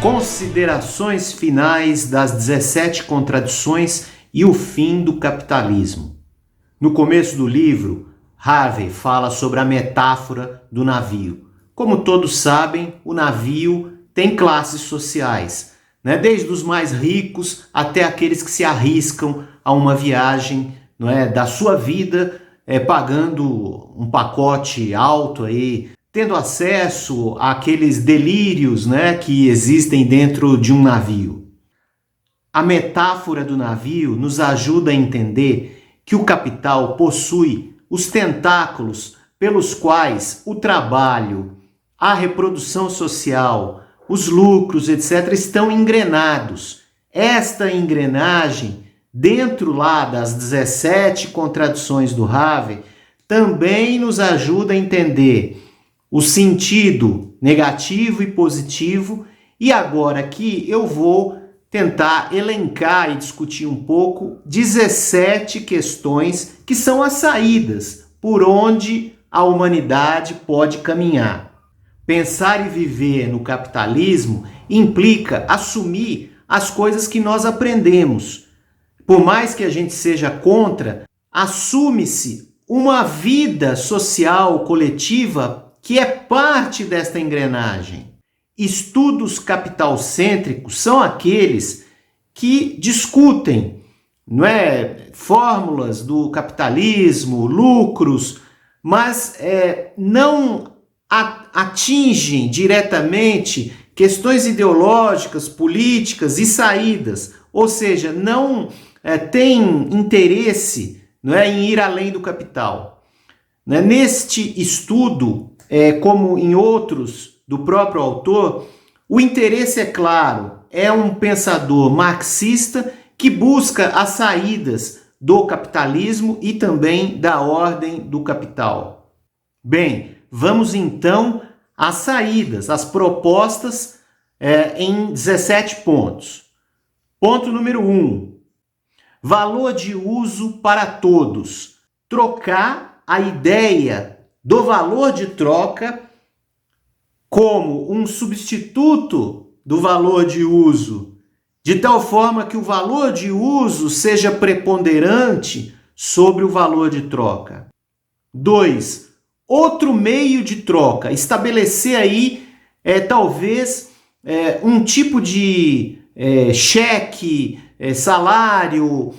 Considerações finais das 17 contradições e o fim do capitalismo. No começo do livro, Harvey fala sobre a metáfora do navio. Como todos sabem, o navio tem classes sociais, né? Desde os mais ricos até aqueles que se arriscam a uma viagem, não é, da sua vida, pagando um pacote alto aí, tendo acesso àqueles delírios, né, que existem dentro de um navio. A metáfora do navio nos ajuda a entender que o capital possui os tentáculos pelos quais o trabalho, a reprodução social, os lucros, etc., estão engrenados. Esta engrenagem, dentro lá das 17 contradições do Harvey, também nos ajuda a entender o sentido negativo e positivo, e agora aqui eu vou tentar elencar e discutir um pouco 17 questões que são as saídas por onde a humanidade pode caminhar. Pensar e viver no capitalismo implica assumir as coisas que nós aprendemos. Por mais que a gente seja contra, assume-se uma vida social coletiva que é parte desta engrenagem. Estudos capitalcêntricos são aqueles que discutem, não é, fórmulas do capitalismo, lucros, mas não atingem diretamente questões ideológicas, políticas e saídas, ou seja, não tem interesse, não é, em ir além do capital. Neste estudo, como em outros do próprio autor, o interesse é claro, é um pensador marxista que busca as saídas do capitalismo e também da ordem do capital. Bem, vamos então às saídas, às propostas em 17 pontos. Ponto número 1. Valor de uso para todos. Trocar a ideia do valor de troca como um substituto do valor de uso, de tal forma que o valor de uso seja preponderante sobre o valor de troca. 2. Outro meio de troca, estabelecer aí talvez um tipo de cheque, salário,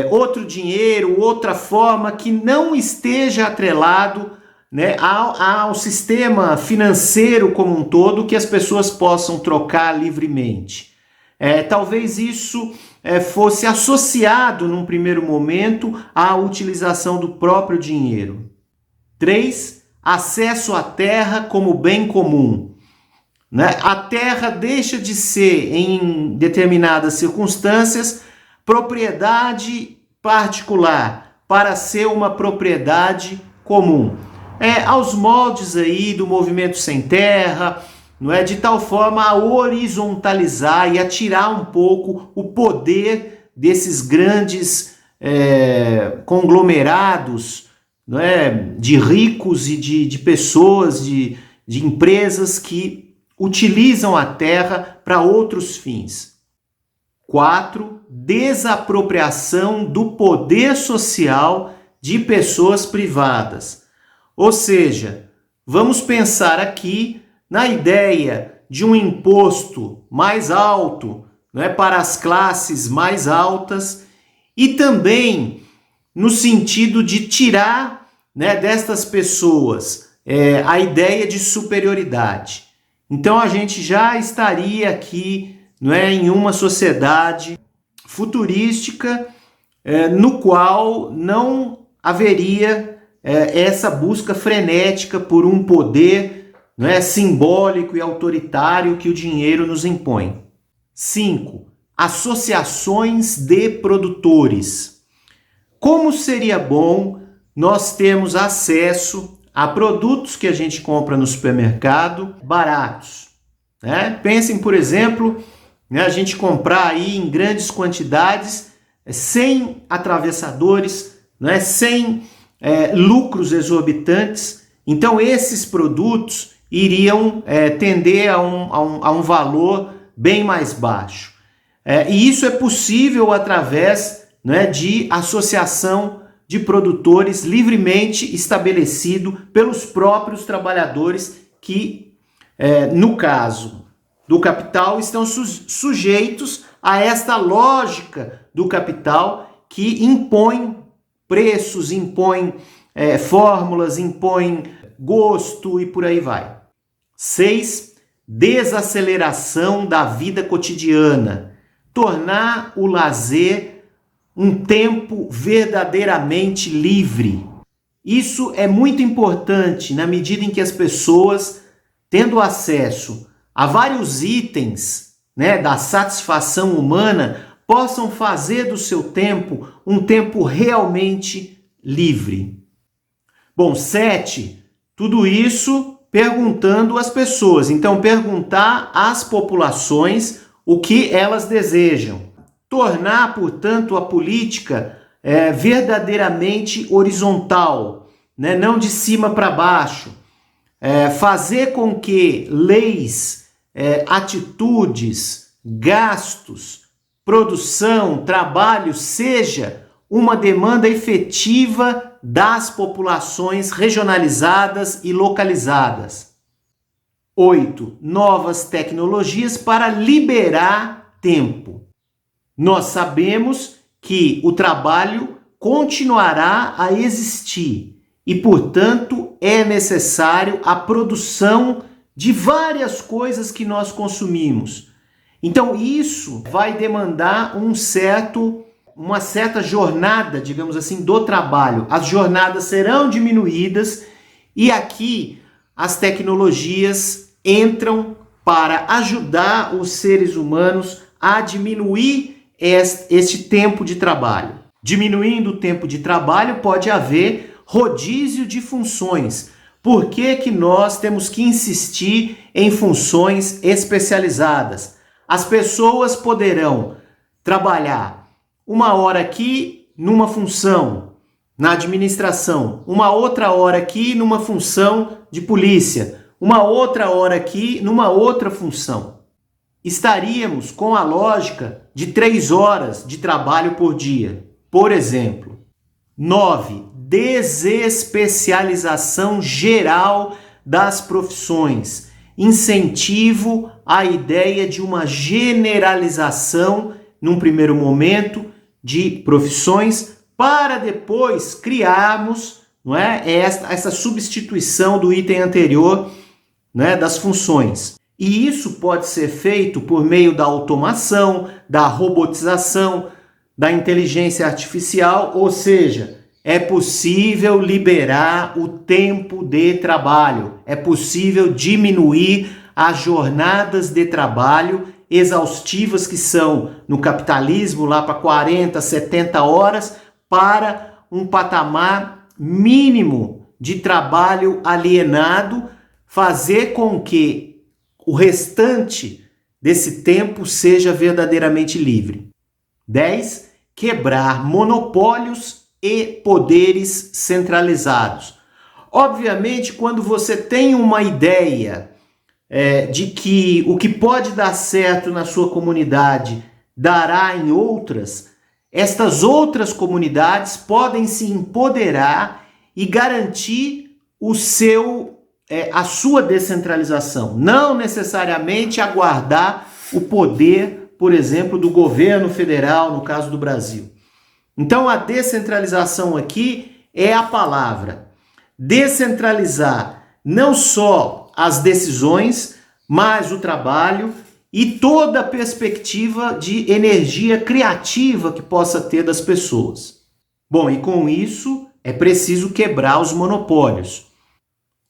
outro dinheiro, outra forma que não esteja atrelado, né, ao sistema financeiro como um todo, que as pessoas possam trocar livremente. Talvez isso fosse associado num primeiro momento à utilização do próprio dinheiro. 3. Acesso à terra como bem comum. Né? A terra deixa de ser, em determinadas circunstâncias, propriedade particular para ser uma propriedade comum. Aos moldes aí do movimento sem terra, não é, de tal forma a horizontalizar e a tirar um pouco o poder desses grandes conglomerados, não é, de ricos e de pessoas, de empresas que utilizam a terra para outros fins. 4. Desapropriação do poder social de pessoas privadas. Ou seja, vamos pensar aqui na ideia de um imposto mais alto, né, para as classes mais altas e também no sentido de tirar, né, destas pessoas a ideia de superioridade. Então a gente já estaria aqui, não é, em uma sociedade futurística no qual não haveria essa busca frenética por um poder, não é, simbólico e autoritário que o dinheiro nos impõe. 5. Associações de produtores. Como seria bom nós termos acesso a produtos que a gente compra no supermercado baratos, né? Pensem, por exemplo, né, a gente comprar aí em grandes quantidades, sem atravessadores, né, sem lucros exorbitantes. Então esses produtos iriam tender a um valor, bem mais baixo. E isso é possível através, né, de associação de produtores livremente estabelecido pelos próprios trabalhadores que, no caso do capital, estão sujeitos a esta lógica do capital que impõe preços, impõe fórmulas, impõe gosto e por aí vai. 6. Desaceleração da vida cotidiana. Tornar o lazer um tempo verdadeiramente livre. Isso é muito importante na medida em que as pessoas, tendo acesso a vários itens, né, da satisfação humana, possam fazer do seu tempo um tempo realmente livre. Bom, 7. Tudo isso perguntando às pessoas. Então, perguntar às populações o que elas desejam. Tornar, portanto, a política verdadeiramente horizontal, né? Não de cima para baixo. Fazer com que leis, atitudes, gastos, produção, trabalho seja uma demanda efetiva das populações regionalizadas e localizadas. 8. Novas tecnologias para liberar tempo. Nós sabemos que o trabalho continuará a existir e, portanto, é necessário a produção de várias coisas que nós consumimos. Então, isso vai demandar uma certa jornada, digamos assim, do trabalho. As jornadas serão diminuídas e aqui as tecnologias entram para ajudar os seres humanos a diminuir este tempo de trabalho. Diminuindo o tempo de trabalho, pode haver rodízio de funções. Por que nós temos que insistir em funções especializadas? As pessoas poderão trabalhar 1 hora aqui numa função, na administração, 1 outra hora aqui numa função de polícia, 1 outra hora aqui numa outra função. Estaríamos com a lógica de 3 horas de trabalho por dia, por exemplo. 9. Desespecialização geral das profissões. Incentivo à ideia de uma generalização, num primeiro momento, de profissões, para depois criarmos, não é, essa substituição do item anterior, né, das funções. E isso pode ser feito por meio da automação, da robotização, da inteligência artificial, ou seja, é possível liberar o tempo de trabalho, é possível diminuir as jornadas de trabalho exaustivas que são no capitalismo lá para 40, 70 horas para um patamar mínimo de trabalho alienado, fazer com que o restante desse tempo seja verdadeiramente livre. 10. Quebrar monopólios e poderes centralizados. Obviamente, quando você tem uma ideia de que o que pode dar certo na sua comunidade dará em outras, estas outras comunidades podem se empoderar e garantir a sua descentralização. Não necessariamente aguardar o poder, por exemplo, do governo federal, no caso do Brasil. Então, a descentralização aqui é a palavra. Descentralizar não só as decisões, mas o trabalho e toda a perspectiva de energia criativa que possa ter das pessoas. Bom, e com isso é preciso quebrar os monopólios.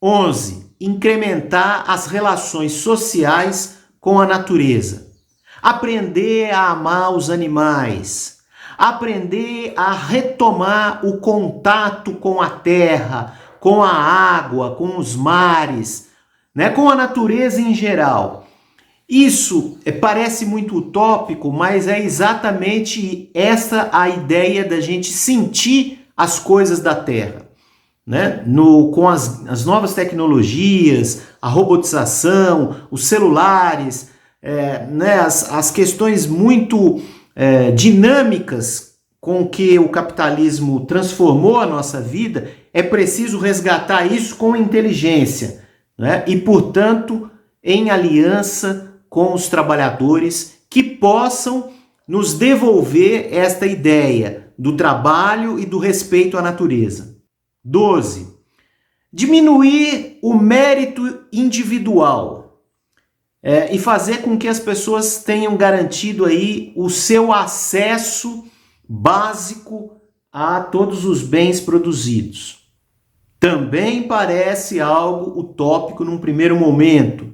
11. Incrementar as relações sociais com a natureza. Aprender a amar os animais. Aprender a retomar o contato com a terra, com a água, com os mares, né, com a natureza em geral. Isso parece muito utópico, mas é exatamente essa a ideia da gente sentir as coisas da terra. Né? Com as novas tecnologias, a robotização, os celulares, né, as questões muito dinâmicas com que o capitalismo transformou a nossa vida, é preciso resgatar isso com inteligência, né? E, portanto, em aliança com os trabalhadores que possam nos devolver esta ideia do trabalho e do respeito à natureza. 12. Diminuir o mérito individual e fazer com que as pessoas tenham garantido aí o seu acesso básico a todos os bens produzidos. Também parece algo utópico num primeiro momento.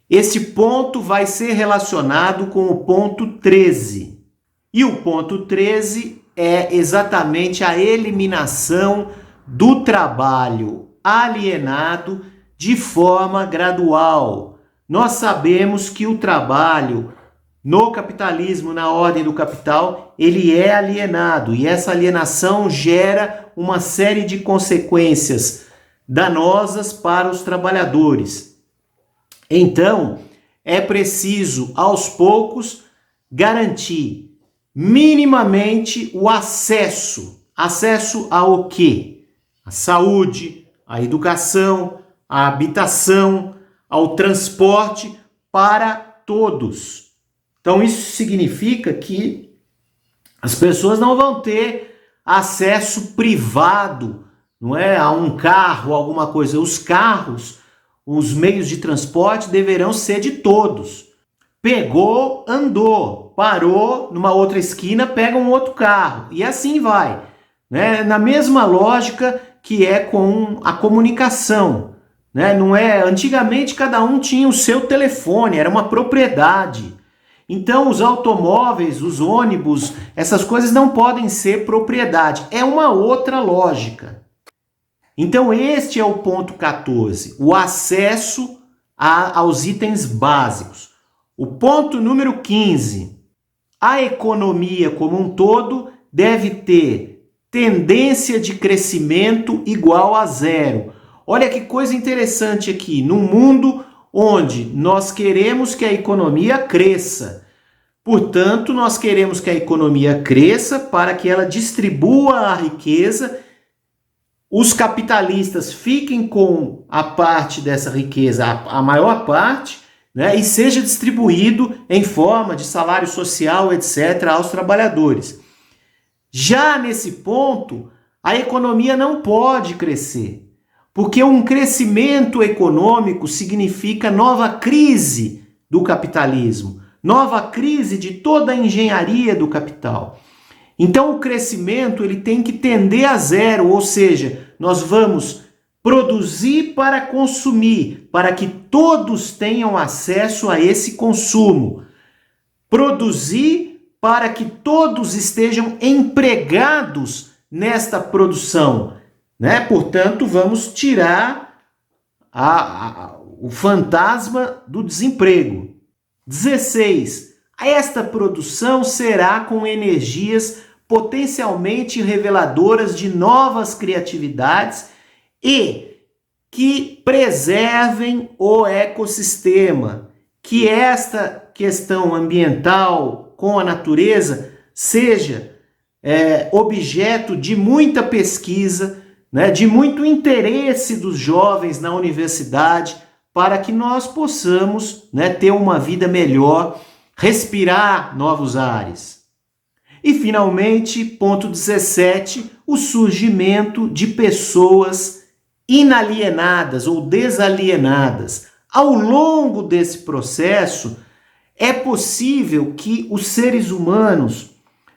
Esse ponto vai ser relacionado com o ponto 13. E o ponto 13 é exatamente a eliminação do trabalho alienado de forma gradual. Nós sabemos que o trabalho no capitalismo, na ordem do capital, ele é alienado e essa alienação gera uma série de consequências danosas para os trabalhadores. Então, é preciso, aos poucos, garantir minimamente o acesso. Acesso ao quê? À saúde, à educação, à habitação, ao transporte para todos. Então, isso significa que as pessoas não vão ter acesso privado, não é, a um carro, alguma coisa. Os carros, os meios de transporte deverão ser de todos. Pegou, andou, parou numa outra esquina, pega um outro carro e assim vai, né? Na mesma lógica que é com a comunicação, né? Não é? Antigamente cada um tinha o seu telefone, era uma propriedade. Então os automóveis, os ônibus, essas coisas não podem ser propriedade. É uma outra lógica. Então este é o ponto 14, o acesso aos itens básicos. O ponto número 15, a economia como um todo deve ter tendência de crescimento igual a zero. Olha que coisa interessante aqui, num mundo onde nós queremos que a economia cresça. Portanto, nós queremos que a economia cresça para que ela distribua a riqueza, os capitalistas fiquem com a parte dessa riqueza, a maior parte, né, e seja distribuído em forma de salário social, etc., aos trabalhadores. Já nesse ponto, a economia não pode crescer, porque um crescimento econômico significa nova crise do capitalismo, nova crise de toda a engenharia do capital. Então o crescimento ele tem que tender a zero, ou seja, nós vamos produzir para consumir, para que todos tenham acesso a esse consumo. Produzir para que todos estejam empregados nesta produção, né? Portanto, vamos tirar o fantasma do desemprego. 16. Esta produção será com energias potencialmente reveladoras de novas criatividades e que preservem o ecossistema, que esta questão ambiental com a natureza seja objeto de muita pesquisa, né, de muito interesse dos jovens na universidade, para que nós possamos, né, ter uma vida melhor, respirar novos ares. E, finalmente, ponto 17, o surgimento de pessoas inalienadas ou desalienadas. Ao longo desse processo, é possível que os seres humanos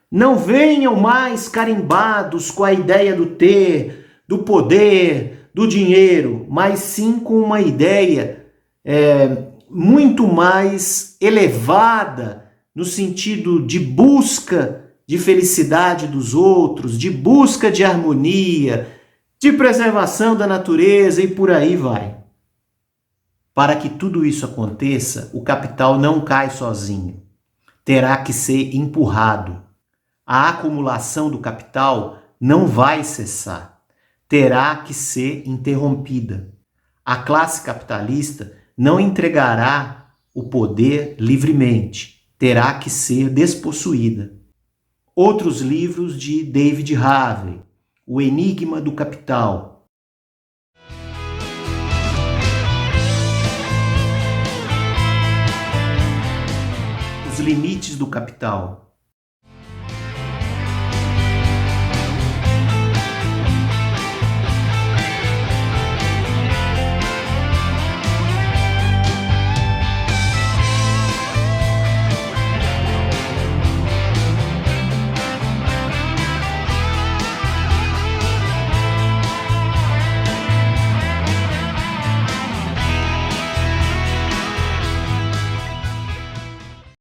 não venham mais carimbados com a ideia do ter, do poder, do dinheiro, mas sim com uma ideia muito mais elevada no sentido de busca de felicidade dos outros, de busca de harmonia, de preservação da natureza e por aí vai. Para que tudo isso aconteça, o capital não cai sozinho. Terá que ser empurrado. A acumulação do capital não vai cessar. Terá que ser interrompida. A classe capitalista não entregará o poder livremente, terá que ser despossuída. Outros livros de David Harvey, O Enigma do Capital. Os Limites do Capital.